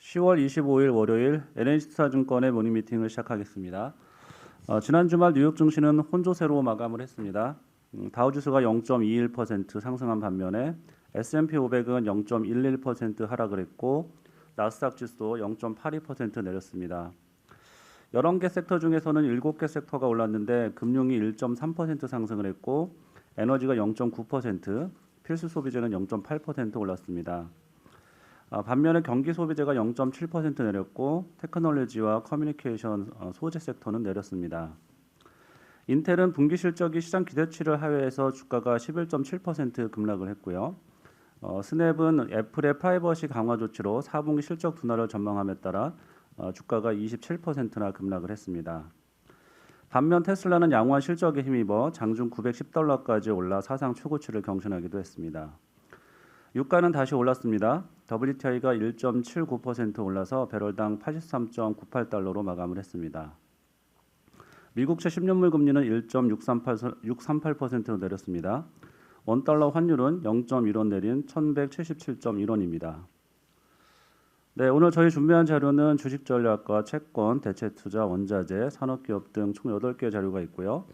10월 25일 월요일 NH투자증권의 모닝미팅을 시작하겠습니다. 지난 주말 뉴욕 증시는 혼조세로 마감을 했습니다. 다우지수가 0.21% 상승한 반면에 S&P 500은 0.11% 하락을 했고 나스닥 지수도 0.82% 내렸습니다. 11개 섹터 중에서는 7개 섹터가 올랐는데 금융이 1.3% 상승을 했고 에너지가 0.9%, 필수 소비재는 0.8% 올랐습니다. 반면에 경기 소비재가 0.7% 내렸고 테크놀로지와 커뮤니케이션 소재 섹터는 내렸습니다. 인텔은 분기 실적이 시장 기대치를 하회해서 주가가 11.7% 급락을 했고요. 스냅은 애플의 프라이버시 강화 조치로 4분기 실적 둔화를 전망함에 따라 주가가 27%나 급락을 했습니다. 반면 테슬라는 양호한 실적에 힘입어 장중 $910까지 올라 사상 최고치를 경신하기도 했습니다. 유가는 다시 올랐습니다. WTI가 1.79% 올라서 배럴당 83.98달러로 마감을 했습니다. 미국채 10년물 금리는 1.638%로 내렸습니다. 원달러 환율은 0.1원 내린 1177.1원입니다. 네, 오늘 저희 준비한 자료는 주식전략과 채권, 대체투자, 원자재, 산업기업 등 총 8개 자료가 있고요.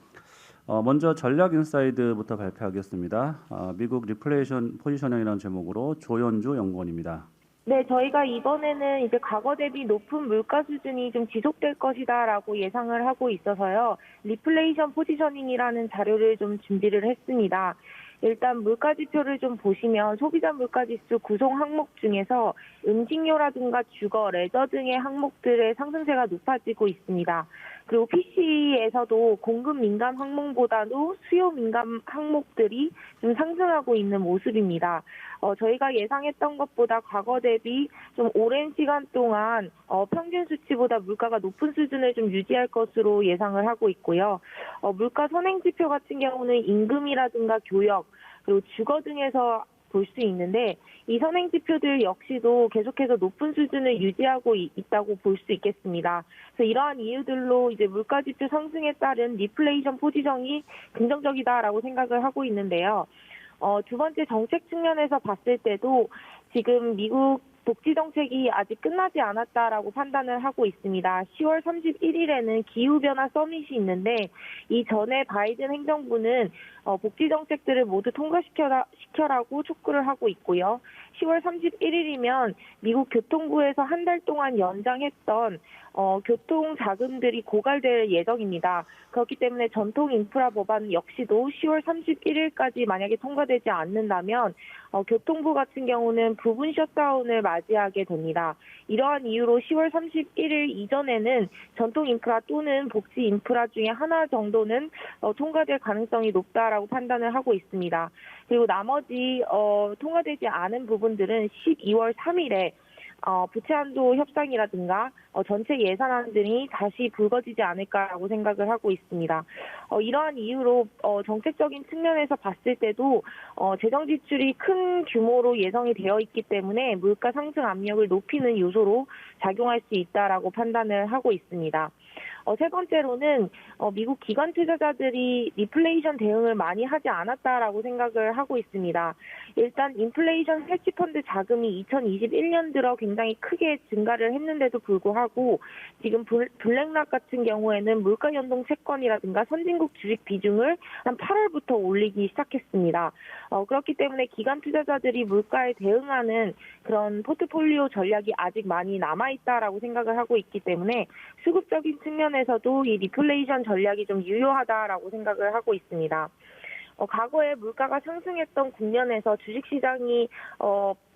먼저 전략인사이드부터 발표하겠습니다. 미국 리플레이션 포지셔닝이라는 제목으로 조현주 연구원입니다. 네, 저희가 이번에는 이제 과거 대비 높은 물가 수준이 좀 지속될 것이다라고 예상을 하고 있어서요. 리플레이션 포지셔닝이라는 자료를 좀 준비를 했습니다. 일단 물가 지표를 좀 보시면 소비자 물가지수 구성 항목 중에서 음식료라든가 주거, 레저 등의 항목들의 상승세가 높아지고 있습니다. 그리고 PC에서도 공급 민감 항목보다도 수요 민감 항목들이 좀 상승하고 있는 모습입니다. 저희가 예상했던 것보다 과거 대비 좀 오랜 시간 동안 평균 수치보다 물가가 높은 수준을 좀 유지할 것으로 예상을 하고 있고요. 물가 선행 지표 같은 경우는 임금이라든가 교역, 그리고 주거 등에서 볼 수 있는데 이 선행 지표들 역시도 계속해서 높은 수준을 유지하고 있다고 볼 수 있겠습니다. 그래서 이러한 이유들로 이제 물가 지표 상승에 따른 리플레이션 포지션이 긍정적이다라고 생각을 하고 있는데요. 두 번째 정책 측면에서 봤을 때도 지금 미국 복지 정책이 아직 끝나지 않았다라고 판단을 하고 있습니다. 10월 31일에는 기후변화 서밋이 있는데 이 전에 바이든 행정부는 복지 정책들을 모두 통과시켜라고 촉구를 하고 있고요. 10월 31일이면 미국 교통부에서 한 달 동안 연장했던 교통 자금들이 고갈될 예정입니다. 그렇기 때문에 전통 인프라 법안 역시도 10월 31일까지 만약에 통과되지 않는다면 교통부 같은 경우는 부분 셧다운을 맞이하게 됩니다. 이러한 이유로 10월 31일 이전에는 전통 인프라 또는 복지 인프라 중에 하나 정도는 통과될 가능성이 높다라고 판단을 하고 있습니다. 그리고 나머지 통과되지 않은 부분들은 12월 3일에 부채 한도 협상이라든가 전체 예산안들이 다시 불거지지 않을까라고 생각을 하고 있습니다. 이러한 이유로 정책적인 측면에서 봤을 때도 재정 지출이 큰 규모로 예상이 되어 있기 때문에 물가 상승 압력을 높이는 요소로 작용할 수 있다라고 판단을 하고 있습니다. 세 번째로는 미국 기관 투자자들이 리플레이션 대응을 많이 하지 않았다라고 생각을 하고 있습니다. 일단 인플레이션 헤지 펀드 자금이 2021년 들어 굉장히 크게 증가를 했는데도 불구하고 지금 블랙락 같은 경우에는 물가 연동 채권이라든가 선진국 주식 비중을 한 8월부터 올리기 시작했습니다. 그렇기 때문에 기관 투자자들이 물가에 대응하는 그런 포트폴리오 전략이 아직 많이 남아있다라고 생각을 하고 있기 때문에 수급적인 측면에서도 이 리플레이션 전략이 좀 유효하다라고 생각을 하고 있습니다. 과거에 물가가 상승했던 국면에서 주식시장이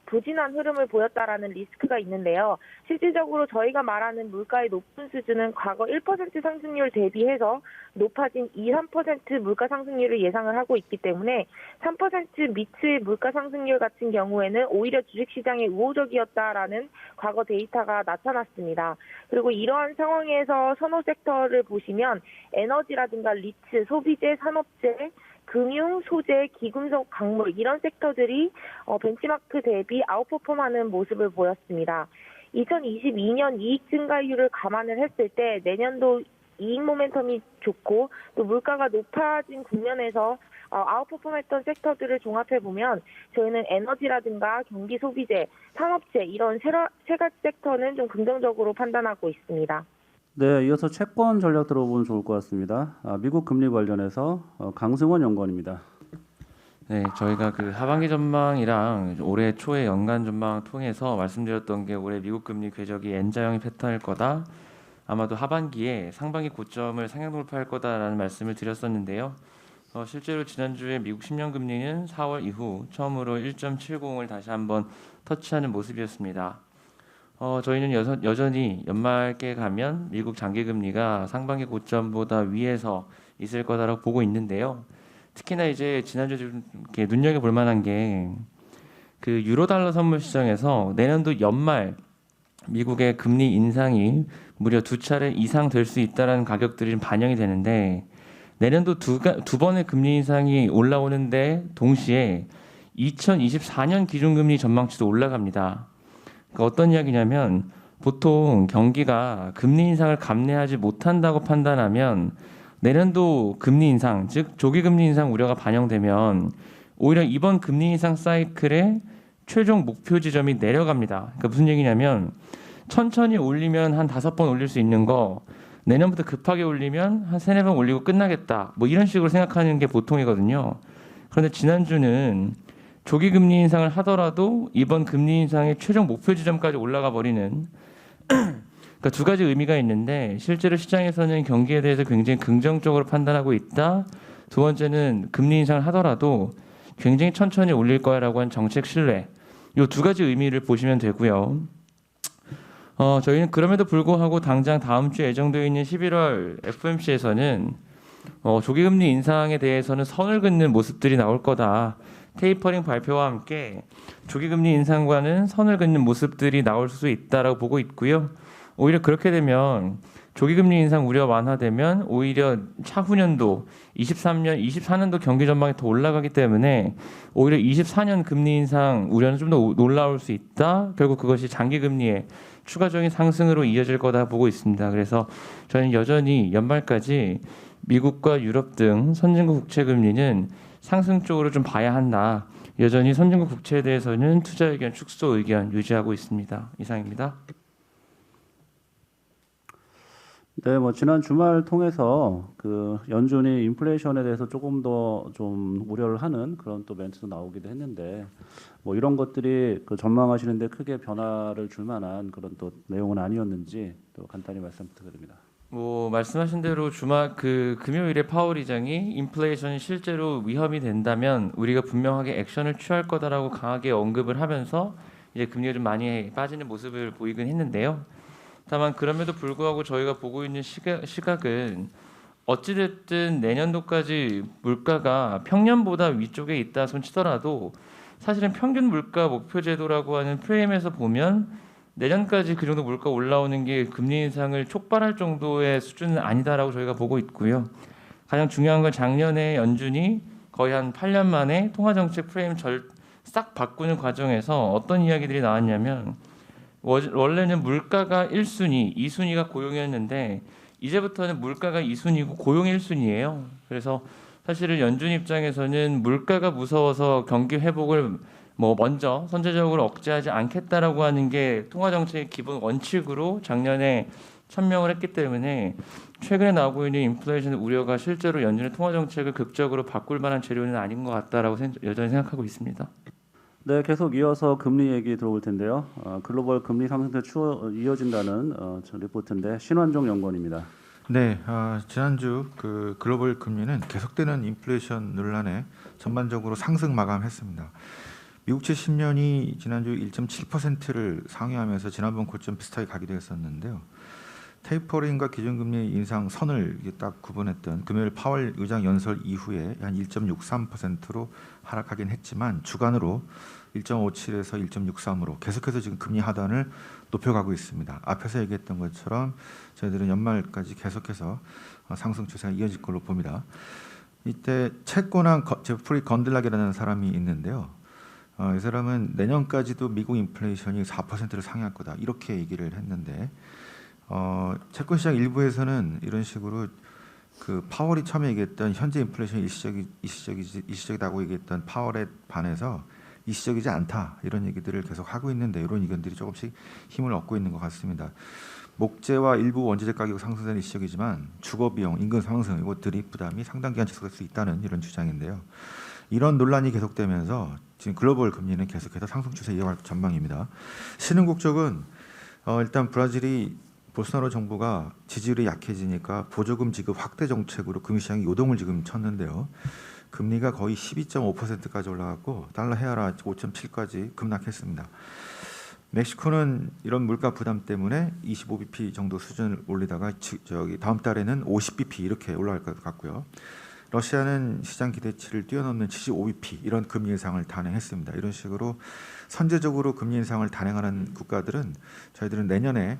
부진한 흐름을 보였다라는 리스크가 있는데요. 실질적으로 저희가 말하는 물가의 높은 수준은 과거 1% 상승률 대비해서 높아진 2, 3% 물가 상승률을 예상을 하고 있기 때문에 3% 밑의 물가 상승률 같은 경우에는 오히려 주식시장에 우호적이었다라는 과거 데이터가 나타났습니다. 그리고 이러한 상황에서 선호 섹터를 보시면 에너지라든가 리츠, 소비재, 산업재, 금융, 소재, 기금속, 광물 이런 섹터들이 벤치마크 대비 아웃퍼폼하는 모습을 보였습니다. 2022년 이익 증가율을 감안을 했을 때 내년도 이익 모멘텀이 좋고 또 물가가 높아진 국면에서 아웃퍼폼했던 섹터들을 종합해 보면 저희는 에너지라든가 경기 소비재, 산업재 이런 세 가지 섹터는 좀 긍정적으로 판단하고 있습니다. 네, 이어서 채권 전략 들어보면 좋을 것 같습니다. 미국 금리 관련해서 강승원 연구원입니다. 네, 저희가 그 하반기 전망이랑 올해 초의 연간 전망 통해서 말씀드렸던 게 올해 미국 금리 궤적이 N자형의 패턴일 거다. 아마도 하반기에 상반기 고점을 상향 돌파할 거다라는 말씀을 드렸었는데요. 실제로 지난주에 미국 10년 금리는 4월 이후 처음으로 1.70을 다시 한번 터치하는 모습이었습니다. 저희는 여전히 연말께 가면 미국 장기 금리가 상반기 고점보다 위에서 있을 거다라고 보고 있는데요. 특히나 이제 지난주에 좀 이렇게 눈여겨볼 만한 게 그 유로달러 선물 시장에서 내년도 연말 미국의 금리 인상이 무려 2차례 이상 될 수 있다라는 가격들이 좀 반영이 되는데 내년도 두 번의 금리 인상이 올라오는데 동시에 2024년 기준금리 전망치도 올라갑니다. 그러니까 어떤 이야기냐면 보통 경기가 금리 인상을 감내하지 못한다고 판단하면 내년도 금리 인상, 즉 조기 금리 인상 우려가 반영되면 오히려 이번 금리 인상 사이클의 최종 목표 지점이 내려갑니다. 그러니까 무슨 얘기냐면 천천히 올리면 한 5번 올릴 수 있는 거 내년부터 급하게 올리면 한 3-4번 올리고 끝나겠다. 뭐 이런 식으로 생각하는 게 보통이거든요. 그런데 지난주는 조기 금리 인상을 하더라도 이번 금리 인상의 최종 목표 지점까지 올라가 버리는 그러니까 두 가지 의미가 있는데 실제로 시장에서는 경기에 대해서 굉장히 긍정적으로 판단하고 있다. 두 번째는 금리 인상을 하더라도 굉장히 천천히 올릴 거야라고 한 정책 신뢰. 이 두 가지 의미를 보시면 되고요. 저희는 그럼에도 불구하고 당장 다음 주에 예정되어 있는 11월 FOMC에서는 조기금리 인상에 대해서는 선을 긋는 모습들이 나올 거다. 테이퍼링 발표와 함께 조기금리 인상과는 선을 긋는 모습들이 나올 수 있다라고 보고 있고요. 오히려 그렇게 되면 조기금리 인상 우려 완화되면 오히려 차후년도 23년, 24년도 경기 전망이 더 올라가기 때문에 오히려 24년 금리 인상 우려는 좀 더 놀라울 수 있다. 결국 그것이 장기 금리의 추가적인 상승으로 이어질 거다 보고 있습니다. 그래서 저는 여전히 연말까지 미국과 유럽 등 선진국 국채 금리는 상승 쪽으로 좀 봐야 한다. 여전히 선진국 국채에 대해서는 투자 의견 축소 의견 유지하고 있습니다. 이상입니다. 네, 뭐 지난 주말 통해서 그 연준이 인플레이션에 대해서 조금 더 좀 우려를 하는 그런 또 멘트도 나오기도 했는데 뭐 이런 것들이 그 전망하시는데 크게 변화를 줄 만한 그런 또 내용은 아니었는지 또 간단히 말씀 부탁드립니다. 뭐 말씀하신 대로 주말 금요일에 파월 의장이 인플레이션이 실제로 위험이 된다면 우리가 분명하게 액션을 취할 거다라고 강하게 언급을 하면서 이제 금리가 좀 많이 빠지는 모습을 보이긴 했는데요. 다만 그럼에도 불구하고 저희가 보고 있는 시각은 어찌됐든 내년도까지 물가가 평년보다 위쪽에 있다 손치더라도 사실은 평균 물가 목표 제도라고 하는 프레임에서 보면 내년까지 그 정도 물가 올라오는 게 금리 인상을 촉발할 정도의 수준은 아니다라고 저희가 보고 있고요. 가장 중요한 건 작년에 연준이 거의 한 8년 만에 통화정책 프레임 싹 바꾸는 과정에서 어떤 이야기들이 나왔냐면 원래는 물가가 1순위, 2순위가 고용이었는데 이제부터는 물가가 2순위고 고용이 1순위예요. 그래서 사실은 연준 입장에서는 물가가 무서워서 경기 회복을 뭐 먼저 선제적으로 억제하지 않겠다라고 하는 게 통화정책의 기본 원칙으로 작년에 천명을 했기 때문에 최근에 나오고 있는 인플레이션 우려가 실제로 연준의 통화정책을 극적으로 바꿀 만한 재료는 아닌 것 같다라고 여전히 생각하고 있습니다. 네, 계속 이어서 금리 얘기 들어볼 텐데요. 글로벌 금리 상승세 이어진다는 리포트인데 신환종 연구원입니다. 네, 지난주 그 글로벌 금리는 계속되는 인플레이션 논란에 전반적으로 상승 마감했습니다. 미국채 10년이 지난주 1.7%를 상회하면서 지난번 고점 비슷하게 가기도 했었는데요. 테이퍼링과 기준금리 인상 선을 딱 구분했던 금요일 파월 의장 연설 이후에 한 1.63%로 하락하긴 했지만 주간으로 1.57에서 1.63으로 계속해서 지금 금리 하단을 높여가고 있습니다. 앞에서 얘기했던 것처럼 저희들은 연말까지 계속해서 상승 추세가 이어질 걸로 봅니다. 이때 채권왕 제프리 건들락이라는 사람이 있는데요. 이 사람은 내년까지도 미국 인플레이션이 4%를 상회할 거다 이렇게 얘기를 했는데 채권시장 일부에서는 이런 식으로 그 파월이 처음에 얘기했던 현재 인플레이션이 일시적이다고 얘기했던 파월에 반해서 일시적이지 않다 이런 얘기들을 계속 하고 있는데 이런 의견들이 조금씩 힘을 얻고 있는 것 같습니다. 목재와 일부 원재재 가격 상승세는 일시적이지만 주거 비용, 임금 상승 이것들이 부담이 상당 기간 지속될 수 있다는 이런 주장인데요. 이런 논란이 계속되면서 지금 글로벌 금리는 계속해서 상승 추세 이어갈 전망입니다. 신흥국 쪽은 일단 브라질이 볼소나로 정부가 지지율이 약해지니까 보조금 지급 확대 정책으로 금융시장이 요동을 지금 쳤는데요. 금리가 거의 12.5%까지 올라갔고 달러 헤아라 5.7까지 급락했습니다. 멕시코는 이런 물가 부담 때문에 25bp 정도 수준을 올리다가 다음 달에는 50bp 이렇게 올라갈 것 같고요. 러시아는 시장 기대치를 뛰어넘는 75bp 이런 금리 인상을 단행했습니다. 이런 식으로 선제적으로 금리 인상을 단행하는 국가들은 저희들은 내년에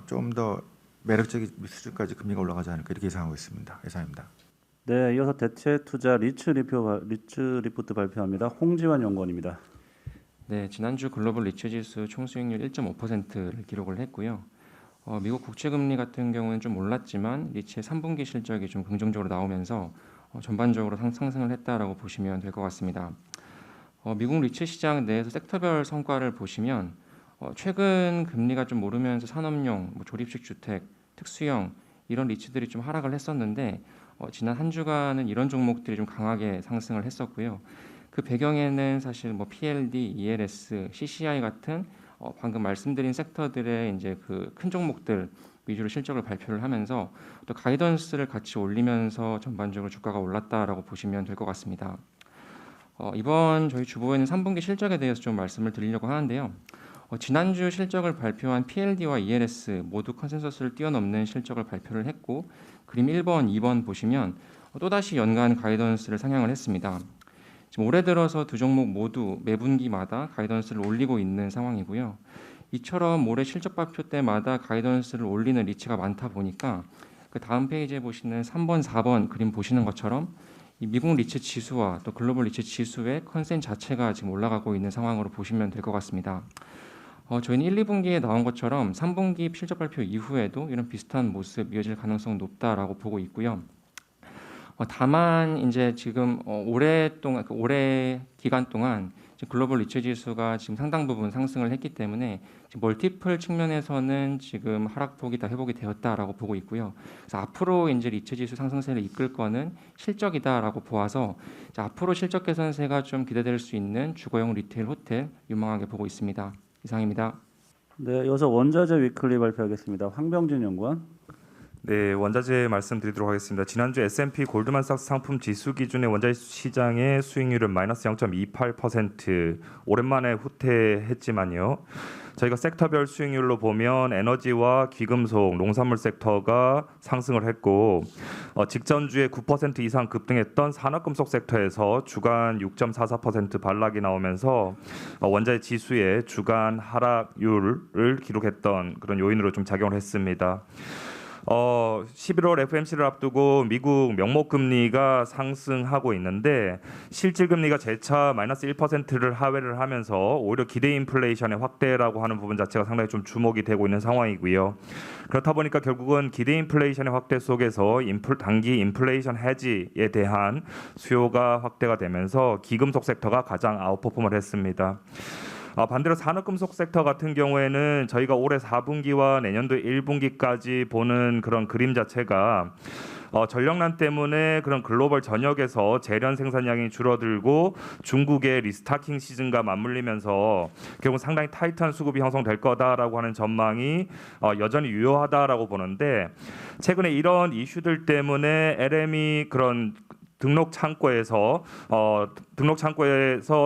좀 더 매력적인 수준까지 금리가 올라가지 않을까 이렇게 예상하고 있습니다. 예상입니다. 네, 이어서 대체 투자 리츠 리포트 발표합니다. 홍지환 연구원입니다. 네, 지난주 글로벌 리츠 지수 총 수익률 1.5%를 기록을 했고요. 미국 국채 금리 같은 경우는 좀 올랐지만 리츠의 3분기 실적이 좀 긍정적으로 나오면서 전반적으로 상승을 했다라고 보시면 될 것 같습니다. 미국 리츠 시장 내에서 섹터별 성과를 보시면 최근 금리가 좀 오르면서 산업용, 조립식 주택, 특수형 이런 리츠들이 좀 하락을 했었는데 지난 한 주간은 이런 종목들이 좀 강하게 상승을 했었고요. 그 배경에는 사실 PLD, ELS, CCI 같은 방금 말씀드린 섹터들의 이제 그 큰 종목들 위주로 실적을 발표를 하면서 또 가이던스를 같이 올리면서 전반적으로 주가가 올랐다라고 보시면 될 것 같습니다. 이번 저희 주보에는 3분기 실적에 대해서 좀 말씀을 드리려고 하는데요. 지난주 실적을 발표한 PLD와 ELS 모두 컨센서스를 뛰어넘는 실적을 발표를 했고 그림 1번, 2번 보시면 또다시 연간 가이던스를 상향을 했습니다. 지금 올해 들어서 두 종목 모두 매분기마다 가이던스를 올리고 있는 상황이고요. 이처럼 올해 실적 발표 때마다 가이던스를 올리는 리츠가 많다 보니까 그 다음 페이지에 보시는 3번, 4번 그림 보시는 것처럼 이 미국 리츠 지수와 또 글로벌 리츠 지수의 컨센 자체가 지금 올라가고 있는 상황으로 보시면 될 것 같습니다. 저희는 1, 2분기에 나온 것처럼 3분기 실적 발표 이후에도 이런 비슷한 모습 이어질 가능성은 높다라고 보고 있고요. 다만 이제 지금 올해 기간 동안 글로벌 리츠 지수가 지금 상당 부분 상승을 했기 때문에 지금 멀티플 측면에서는 지금 하락폭이 다 회복이 되었다라고 보고 있고요. 그래서 앞으로 이제 리츠 지수 상승세를 이끌 거는 실적이다라고 보아서 앞으로 실적 개선세가 좀 기대될 수 있는 주거용 리테일 호텔 유망하게 보고 있습니다. 이상입니다. 네, 이어서 원자재 위클리 발표하겠습니다. 황병진 연구원. 네, 원자재 말씀드리도록 하겠습니다. 지난주 S&P 골드만삭스 상품 지수 기준의 원자재 시장의 수익률은 마이너스 0.28%, 오랜만에 후퇴했지만요. 저희가 섹터별 수익률로 보면 에너지와 귀금속, 농산물 섹터가 상승을 했고 직전주에 9% 이상 급등했던 산업금속 섹터에서 주간 6.44% 반락이 나오면서 원자재 지수의 주간 하락률을 기록했던 그런 요인으로 좀 작용을 했습니다. 11월 FOMC를 앞두고 미국 명목금리가 상승하고 있는데 실질금리가 재차 마이너스 1%를 하회를 하면서 오히려 기대 인플레이션의 확대라고 하는 부분 자체가 상당히 좀 주목이 되고 있는 상황이고요. 그렇다 보니까 결국은 기대 인플레이션의 확대 속에서 단기 인플레이션 해지에 대한 수요가 확대가 되면서 기금속 섹터가 가장 아웃퍼폼을 했습니다. 반대로 산업금속 섹터 같은 경우에는 저희가 올해 4분기와 내년도 1분기까지 보는 그런 그림 자체가 전력난 때문에 그런 글로벌 전역에서 재련 생산량이 줄어들고 중국의 리스타킹 시즌과 맞물리면서 결국 상당히 타이트한 수급이 형성될 거다라고 하는 전망이 여전히 유효하다라고 보는데 최근에 이런 이슈들 때문에 LM이 그런 등록 창고에서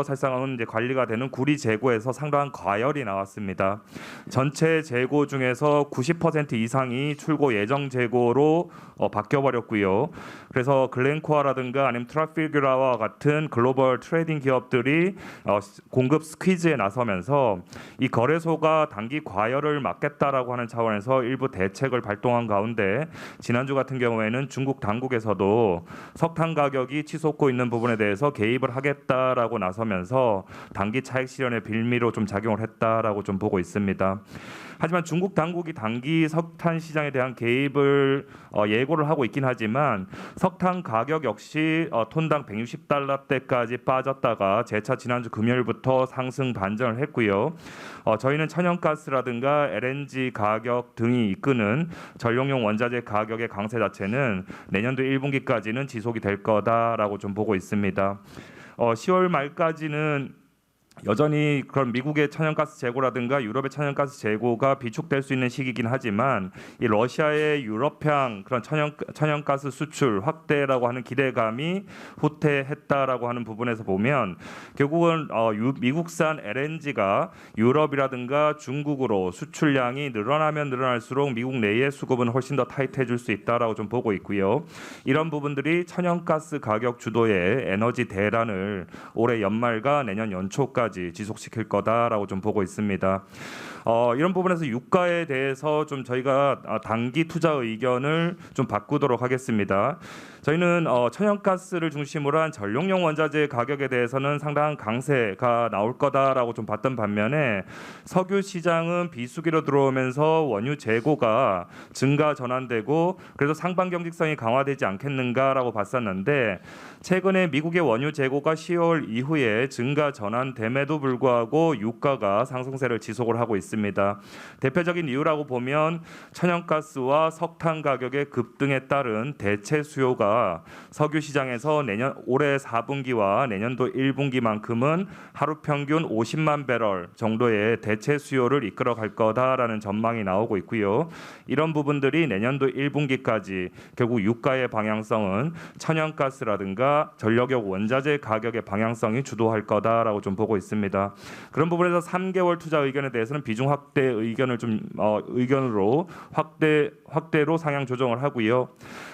사실상은 이제 관리가 되는 구리 재고에서 상당한 과열이 나왔습니다. 전체 재고 중에서 90% 이상이 출고 예정 재고로 바뀌어 버렸고요. 그래서 글렌코어라든가 아니면 트라필그라와 같은 글로벌 트레이딩 기업들이 공급 스퀴즈에 나서면서 이 거래소가 단기 과열을 막겠다라고 하는 차원에서 일부 대책을 발동한 가운데 지난주 같은 경우에는 중국 당국에서도 석탄 가격이 치솟고 있는 부분에 대해서 개입을 하겠다라고 나서면서 단기 차익 실현의 빌미로 좀 작용을 했다라고 좀 보고 있습니다. 하지만 중국 당국이 단기 석탄 시장에 대한 개입을 예고를 하고 있긴 하지만 석탄 가격 역시 톤당 160달러대까지 빠졌다가 재차 지난주 금요일부터 상승 반전을 했고요. 저희는 천연가스라든가 LNG 가격 등이 이끄는 전력용 원자재 가격의 강세 자체는 내년도 1분기까지는 지속이 될 거다라고 좀 보고 있습니다. 10월 말까지는 여전히 그런 미국의 천연가스 재고라든가 유럽의 천연가스 재고가 비축될 수 있는 시기이긴 하지만 이 러시아의 유럽향 그런 천연가스 수출 확대라고 하는 기대감이 후퇴했다라고 하는 부분에서 보면 결국은 미국산 LNG가 유럽이라든가 중국으로 수출량이 늘어나면 늘어날수록 미국 내의 수급은 훨씬 더 타이트해질 수 있다라고 좀 보고 있고요. 이런 부분들이 천연가스 가격 주도의 에너지 대란을 올해 연말과 내년 연초까지 지속시킬 거다라고 좀 보고 있습니다. 이런 부분에서 유가에 대해서 좀 저희가 단기 투자 의견을 좀 바꾸도록 하겠습니다. 저희는 천연가스를 중심으로 한 전력용 원자재 가격에 대해서는 상당한 강세가 나올 거다라고 좀 봤던 반면에 석유 시장은 비수기로 들어오면서 원유 재고가 증가 전환되고 그래서 상반 경직성이 강화되지 않겠는가라고 봤었는데 최근에 미국의 원유 재고가 10월 이후에 증가 전환됨에도 불구하고 유가가 상승세를 지속을 하고 있습니다. 대표적인 이유라고 보면 천연가스와 석탄 가격의 급등에 따른 대체 수요가 석유 시장에서 올해 4분기와 내년도 1분기만큼은 하루 평균 50만 배럴 정도의 대체 수요를 이끌어 갈 거다라는 전망이 나오고 있고요. 이런 부분들이 내년도 1분기까지 결국 유가의 방향성은 천연가스라든가 전력용 원자재 가격의 방향성이 주도할 거다라고 좀 보고 있습니다. 그런 부분에서 3개월 투자 의견에 대해서는 비중 확대 의견을 의견으로 확대로 상향 조정을 하고요.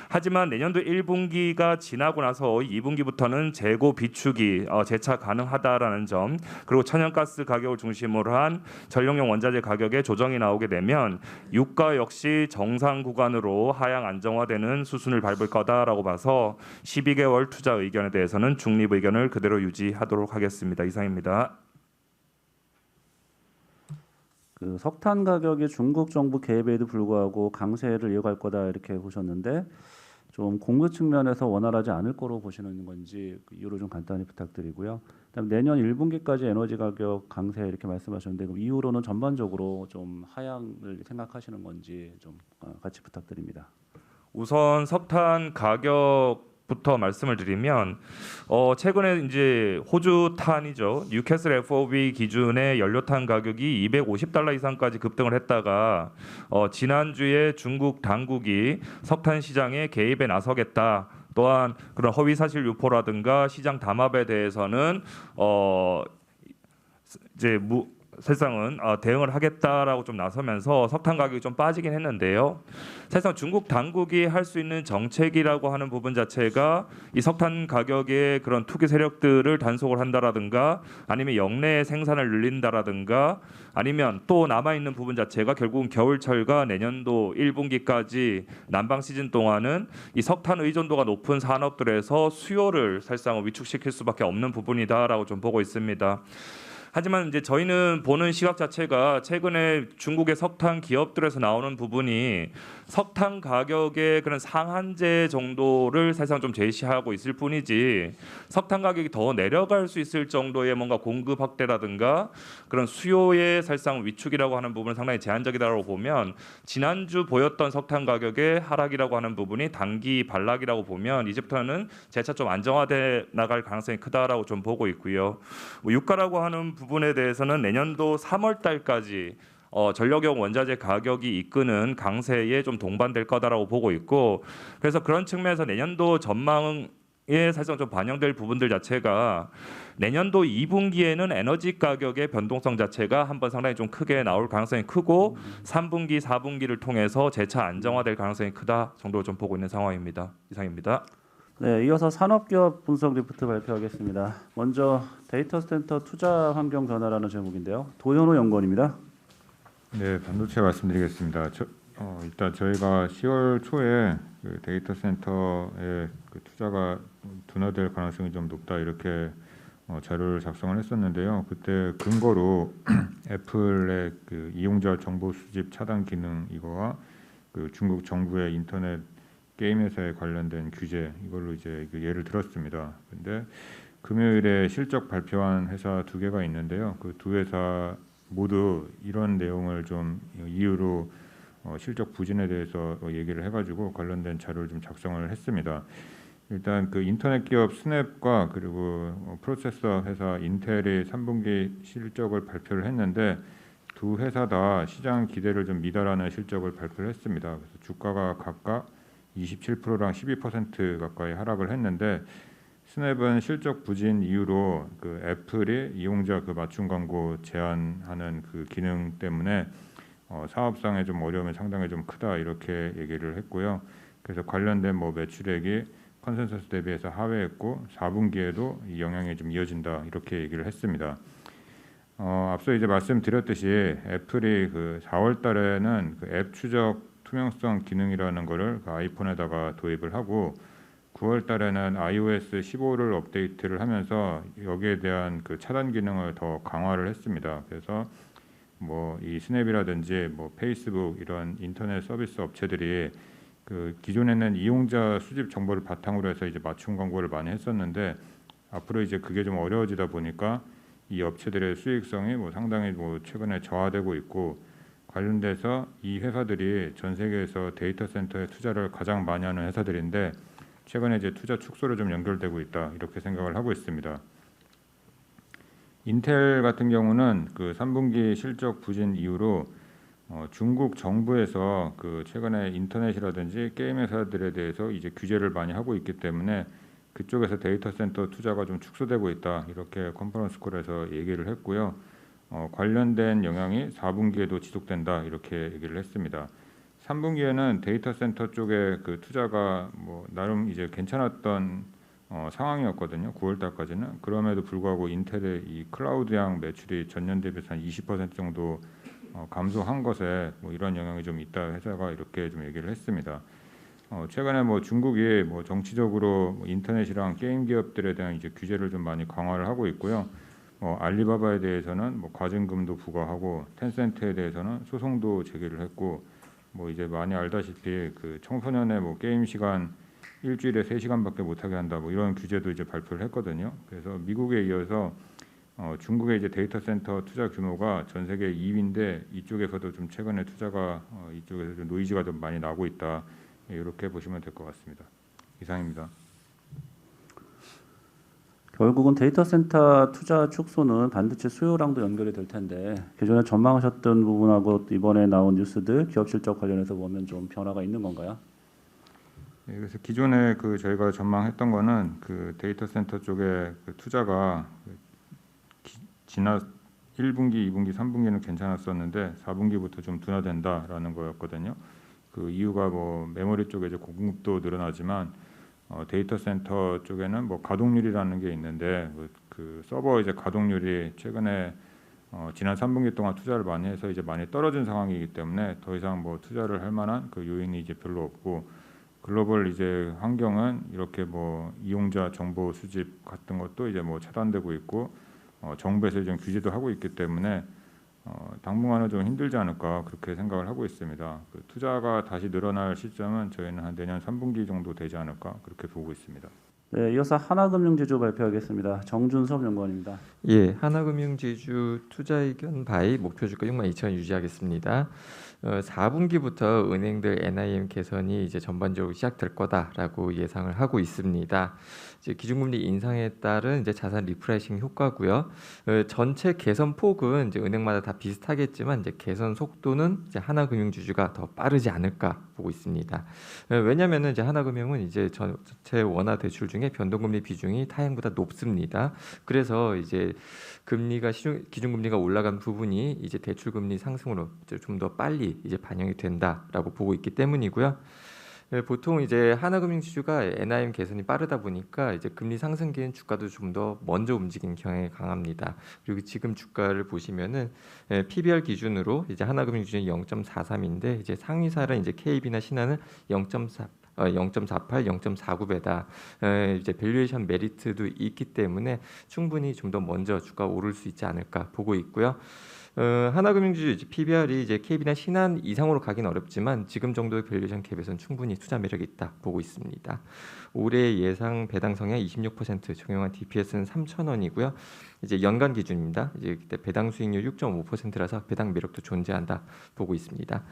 하지만 내년도 1분기가 지나고 나서 2분기부터는 재고 비축이 재차 가능하다라는 점, 그리고 천연가스 가격을 중심으로 한 전력용 원자재 가격에 조정이 나오게 되면 유가 역시 정상 구간으로 하향 안정화되는 수순을 밟을 거다라고 봐서 12개월 투자 의견에 대해서는 중립 의견을 그대로 유지하도록 하겠습니다. 이상입니다. 그 석탄 가격이 중국 정부 개입에도 불구하고 강세를 이어갈 거다 이렇게 보셨는데 좀 공급 측면에서 원활하지 않을 거로 보시는 건지 그 이유를 좀 간단히 부탁드리고요. 그다음 내년 1분기까지 에너지 가격 강세 이렇게 말씀하셨는데 그 이후로는 전반적으로 좀 하향을 생각하시는 건지 좀 같이 부탁드립니다. 우선 석탄 가격부터 말씀을 드리면 최근에 이제 호주 탄이죠. 뉴캐슬 FOB 기준의 연료탄 가격이 250달러 이상까지 급등을 했다가 지난주에 중국 당국이 석탄 시장에 개입에 나서겠다. 또한 그런 허위 사실 유포라든가 시장 담합에 대해서는 이제 사실상은 대응을 하겠다라고 좀 나서면서 석탄 가격이 좀 빠지긴 했는데요. 사실상 중국 당국이 할 수 있는 정책이라고 하는 부분 자체가 이 석탄 가격의 그런 투기 세력들을 단속을 한다라든가 아니면 역내 생산을 늘린다라든가 아니면 또 남아 있는 부분 자체가 결국은 겨울철과 내년도 1분기까지 난방 시즌 동안은 이 석탄 의존도가 높은 산업들에서 수요를 사실상 위축시킬 수밖에 없는 부분이다라고 좀 보고 있습니다. 하지만 이제 저희는 보는 시각 자체가 최근에 중국의 석탄 기업들에서 나오는 부분이 석탄 가격의 그런 상한제 정도를 사실상 좀 제시하고 있을 뿐이지 석탄 가격이 더 내려갈 수 있을 정도의 뭔가 공급 확대라든가 그런 수요의 사실상 위축이라고 하는 부분은 상당히 제한적이다라고 보면 지난주 보였던 석탄 가격의 하락이라고 하는 부분이 단기 반락이라고 보면 이제부터는 재차 좀 안정화돼 나갈 가능성이 크다라고 좀 보고 있고요. 유가라고 하는 부분에 대해서는 내년도 3월 달까지 전력용 원자재 가격이 이끄는 강세에 좀 동반될 거다라고 보고 있고 그래서 그런 측면에서 내년도 전망에 사실상 좀 반영될 부분들 자체가 내년도 2분기에는 에너지 가격의 변동성 자체가 한번 상당히 좀 크게 나올 가능성이 크고 3분기, 4분기를 통해서 재차 안정화될 가능성이 크다 정도로 좀 보고 있는 상황입니다. 이상입니다. 네, 이어서 산업기업 분석 리포트 발표하겠습니다. 먼저 데이터 센터 투자 환경 변화라는 제목인데요. 도현호 연구원입니다. 네, 반도체 말씀드리겠습니다. 일단 저희가 10월 초에 그 데이터 센터에 그 투자가 둔화될 가능성이 좀 높다 이렇게 자료를 작성을 했었는데요. 그때 근거로 애플의 그 이용자 정보 수집 차단 기능 이거와 그 중국 정부의 인터넷 게임 회사에 관련된 규제 이걸로 이제 그 예를 들었습니다. 근데 금요일에 실적 발표한 회사 2개가 있는데요. 그 2회사 모두 이런 내용을 좀 이유로 실적 부진에 대해서 얘기를 해가지고 관련된 자료를 좀 작성을 했습니다. 일단 그 인터넷 기업 스냅과 그리고 프로세서 회사 인텔이 3분기 실적을 발표를 했는데 2 회사 다 시장 기대를 좀 미달하는 실적을 발표를 했습니다. 그래서 주가가 각각 27%랑 12% 가까이 하락을 했는데 스냅은 실적 부진 이후로 그 애플이 이용자 그 맞춤 광고 제한하는 그 기능 때문에 사업상의 좀 어려움이 상당히 좀 크다 이렇게 얘기를 했고요. 그래서 관련된 뭐 매출액이 컨센서스 대비해서 하회했고 4분기에도 이 영향이 좀 이어진다 이렇게 얘기를 했습니다. 앞서 이제 말씀드렸듯이 애플이 그 4월 달에는 그 앱 추적 투명성 기능이라는 거를 그 아이폰에다가 도입을 하고 9월 달에는 iOS 15를 업데이트를 하면서 여기에 대한 그 차단 기능을 더 강화를 했습니다. 그래서 뭐 이 스냅이라든지 뭐 페이스북 이런 인터넷 서비스 업체들이 그 기존에는 이용자 수집 정보를 바탕으로 해서 이제 맞춤 광고를 많이 했었는데 앞으로 이제 그게 좀 어려워지다 보니까 이 업체들의 수익성이 뭐 상당히 뭐 최근에 저하되고 있고 관련돼서 이 회사들이 전 세계에서 데이터 센터에 투자를 가장 많이 하는 회사들인데 최근에 이제 투자 축소로 좀 연결되고 있다 이렇게 생각을 하고 있습니다. 인텔 같은 경우는 그 3분기 실적 부진 이후로 중국 정부에서 그 최근에 인터넷이라든지 게임 회사들에 대해서 이제 규제를 많이 하고 있기 때문에 그쪽에서 데이터 센터 투자가 좀 축소되고 있다 이렇게 컨퍼런스 콜에서 얘기를 했고요. 관련된 영향이 4분기에도 지속된다 이렇게 얘기를 했습니다. 3분기에는 데이터 센터 쪽에 그 투자가 뭐 나름 이제 괜찮았던 상황이었거든요. 9월 달까지는. 그럼에도 불구하고 인텔의 이 클라우드향 매출이 전년 대비해서 한 20% 정도 감소한 것에 뭐 이런 영향이 좀 있다 회사가 이렇게 좀 얘기를 했습니다. 최근에 뭐 중국이 뭐 정치적으로 뭐 인터넷이랑 게임 기업들에 대한 이제 규제를 좀 많이 강화를 하고 있고요. 알리바바에 대해서는 뭐 과징금도 부과하고 텐센트에 대해서는 소송도 제기를 했고 뭐 이제 많이 알다시피 그 청소년의 뭐 게임 시간 일주일에 3시간밖에 못하게 한다 뭐 이런 규제도 이제 발표를 했거든요. 그래서 미국에 이어서 중국의 이제 데이터 센터 투자 규모가 전 세계 2위인데 이쪽에서도 좀 최근에 투자가 이쪽에서 좀 노이즈가 좀 많이 나고 있다 이렇게 보시면 될 것 같습니다. 이상입니다. 결국은 데이터 센터 투자 축소는 반드시 수요랑도 연결이 될 텐데 기존에 전망하셨던 부분하고 이번에 나온 뉴스들 기업 실적 관련해서 보면 좀 변화가 있는 건가요? 네, 그래서 기존에 그 저희가 전망했던 거는 그 데이터 센터 쪽에 그 투자가 지난 1분기, 2분기, 3분기는 괜찮았었는데 4분기부터 좀 둔화된다라는 거였거든요. 그 이유가 뭐 메모리 쪽에 이제 공급도 늘어나지만 데이터 센터 쪽에는 뭐 가동률이라는 게 있는데 그 서버 이제 가동률이 최근에 지난 3분기 동안 투자를 많이 해서 이제 많이 떨어진 상황이기 때문에 더 이상 뭐 투자를 할 만한 그 요인이 이제 별로 없고 글로벌 이제 환경은 이렇게 뭐 이용자 정보 수집 같은 것도 이제 뭐 차단되고 있고 정부에서 좀 규제도 하고 있기 때문에 당분간은 좀 힘들지 않을까 그렇게 생각을 하고 있습니다. 그 투자가 다시 늘어날 시점은 저희는 한 내년 3분기 정도 되지 않을까 그렇게 보고 있습니다. 네, 이어서 하나금융지주 발표하겠습니다. 정준섭 연구원입니다. 예, 하나금융지주 투자 의견 바이 목표 주가 62,000원 유지하겠습니다. 4분기부터 은행들 NIM 개선이 이제 전반적으로 시작될 거다라고 예상을 하고 있습니다. 이제 기준금리 인상에 따른 이제 자산 리프레싱 효과고요. 전체 개선 폭은 이제 은행마다 다 비슷하겠지만 이제 개선 속도는 이제 하나금융지주가 더 빠르지 않을까 보고 있습니다. 왜냐하면은 이제 하나금융은 이제 전체 원화 대출 중에 변동금리 비중이 타행보다 높습니다. 그래서 이제 금리가 기준금리가 올라간 부분이 이제 대출금리 상승으로 좀 더 빨리 이제 반영이 된다라고 보고 있기 때문이고요. 보통 이제 하나금융지주가 NIM 개선이 빠르다 보니까 이제 금리 상승기엔 주가도 좀 더 먼저 움직이는 경향이 강합니다. 그리고 지금 주가를 보시면은 PBR 기준으로 이제 하나금융지주는 0.43인데 이제 상위사는 이제 KB나 신한은 0.48, 0.49배다. 이제 밸류에이션 메리트도 있기 때문에 충분히 좀 더 먼저 주가 오를 수 있지 않을까 보고 있고요. 하나금융지주 PBR이 이제 KB나 신한 이상으로 가긴 어렵지만 지금 정도의 밸류에이션 갭에서는 충분히 투자 매력이 있다 보고 있습니다. 올해 예상 배당 성향 26% 적용한 DPS는 3,000원이고요. 이제 연간 기준입니다. 이제 그때 배당 수익률 6.5%라서 배당 매력도 존재한다 보고 있습니다.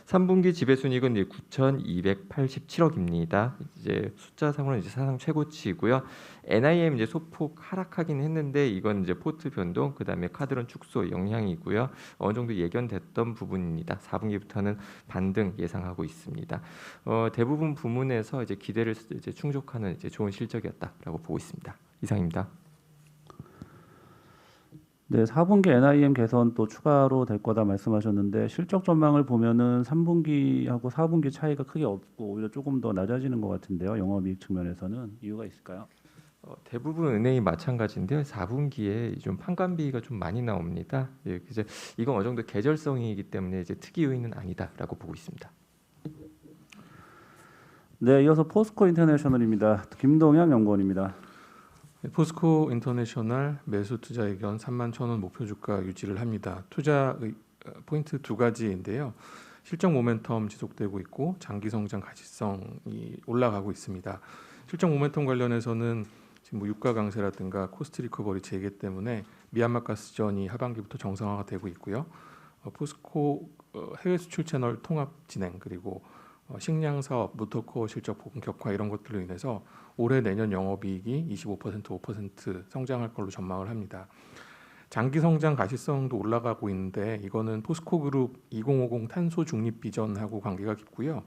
3분기 지배순이익은 9,287억입니다. 이제 숫자상으로는 이제 사상 최고치이고요. NIM 이제 소폭 하락하긴 했는데 이건 이제 포트 변동, 그다음에 카드론 축소 영향이고요. 어느 정도 예견됐던 부분입니다. 4분기부터는 반등 예상하고 있습니다. 대부분 부문에서 이제 기대를 이제 충족하는 이제 좋은 실적이었다라고 보고 있습니다. 이상입니다. 네, 4분기 NIM 개선 또 추가로 될 거다 말씀하셨는데 실적 전망을 보면은 3분기하고 4분기 차이가 크게 없고 오히려 조금 더 낮아지는 것 같은데요. 영업이익 측면에서는 이유가 있을까요? 대부분 은행이 마찬가지인데요. 4분기에 좀 판관비가 좀 많이 나옵니다. 예, 이제 이건 어느 정도 계절성이기 때문에 이제 특이 요인은 아니다라고 보고 있습니다. 네, 이어서 포스코 인터내셔널입니다. 김동현 연구원입니다. 포스코 인터내셔널 매수 투자 의견 31,000원 목표 주가 유지를 합니다. 투자 포인트 두 가지인데요. 실적 모멘텀 지속되고 있고 장기 성장 가시성이 올라가고 있습니다. 실적 모멘텀 관련해서는 지금 뭐 유가 강세라든가 코스트 리커버리 재개 때문에 미얀마 가스전이 하반기부터 정상화가 되고 있고요. 포스코 해외 수출 채널 통합 진행 그리고 식량 사업, 모터코어 실적 본격화 이런 것들로 인해서 올해 내년 영업이익이 25%, 5% 성장할 걸로 전망을 합니다. 장기 성장 가시성도 올라가고 있는데 이거는 포스코그룹 2050 탄소 중립 비전하고 관계가 깊고요.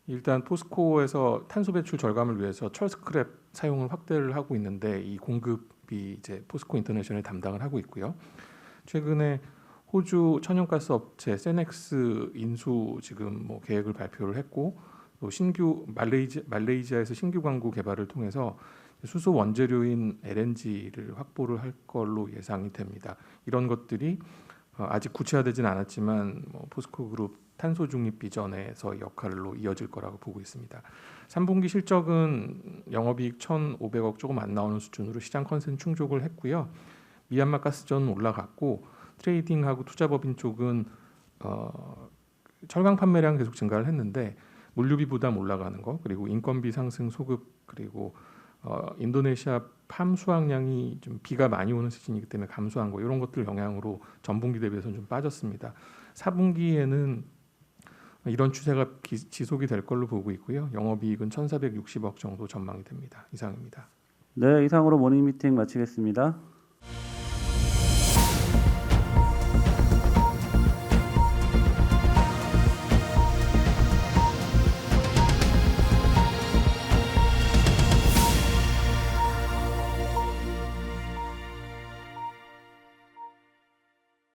일단 포스코에서 탄소 배출 절감을 위해서 철 스크랩 사용을 확대를 하고 있는데 이 공급이 이제 포스코 인터내셔널이 담당을 하고 있고요. 최근에 호주 천연가스 업체 세넥스 인수 지금 뭐 계획을 발표를 했고 또 신규 말레이시아에서 신규 광구 개발을 통해서 수소 원재료인 LNG를 확보를 할 걸로 예상이 됩니다. 이런 것들이 아직 구체화되지는 않았지만 포스코그룹 탄소 중립 비전에서 역할로 이어질 거라고 보고 있습니다. 3분기 실적은 영업이익 1,500억 조금 안 나오는 수준으로 시장 컨센 충족을 했고요. 미얀마 가스전은 올라갔고 트레이딩하고 투자법인 쪽은 철강 판매량 계속 증가를 했는데 물류비 부담 올라가는 거 그리고 인건비 상승 소급 그리고 인도네시아 팜 수확량이 좀 비가 많이 오는 시즌이기 때문에 감소한 거 이런 것들 영향으로 전분기 대비해서는 좀 빠졌습니다. 4분기에는 이런 추세가 지속이 될 걸로 보고 있고요. 영업이익은 1,460억 정도 전망이 됩니다. 이상입니다. 네, 이상으로 모닝미팅 마치겠습니다.